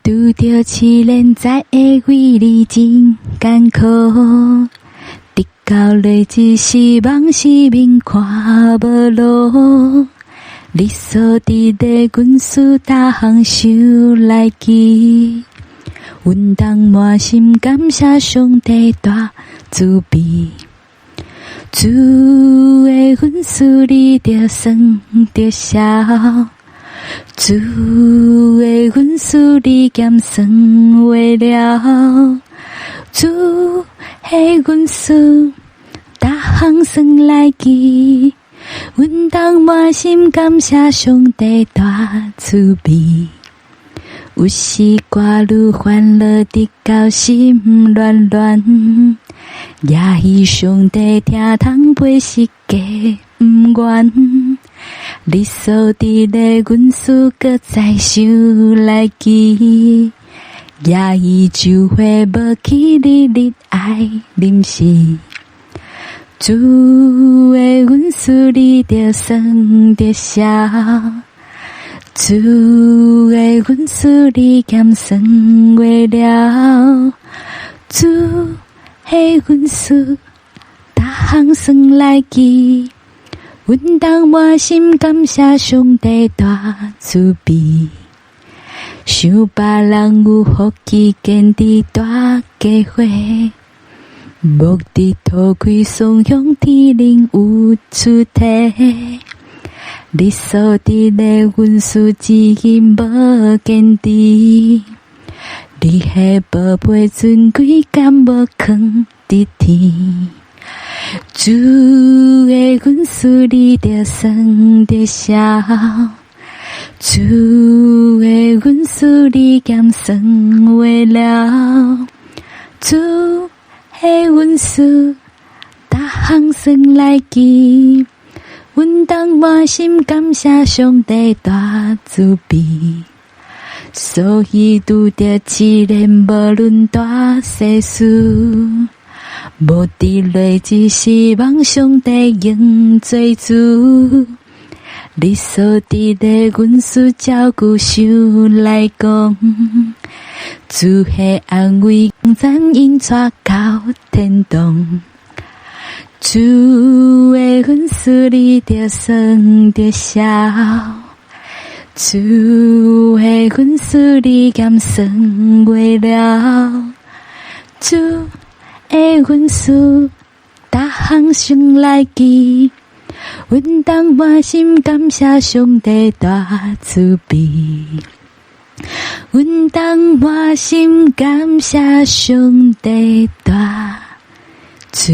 拄着7连载的为你真艰苦，直到累一失望失眠看无路，你所伫的阮事大项想来记，阮当满心感谢上帝大慈悲。主的阮事你着算着消，主的阮事你减算为了，主的阮事逐项算来记，阮当满心感谢上帝大慈悲。有时歌愈烦恼直到心乱乱，也希上帝听通陪失家不愿，你所伫的阮事搁再想来记，也希酒会无去你热爱临时，主的阮事你着算着消，主的阮事你减算为了，主的阮事逐项算来记，阮当满心感谢上帝大慈悲。想别人有福气坚持大家伙，目的讨开双向天灵有出体，你所伫的阮事至今无坚持，你迄宝贝尊贵敢无藏伫天，主的阮事你着算着消，主的阮事你减算为了，主的阮事逐项算来记，阮当满心感谢上帝大慈悲。所以拄着7连无论大细事，无伫累一失望上帝应做主，你所伫的阮事照顾想来讲，主迄安慰赞因带到天堂，主的阮事你着算着消，主的阮事你减算为了，主的阮事逐项算来记，阮当满心感谢上帝大慈悲，阮当满心感谢上帝大慈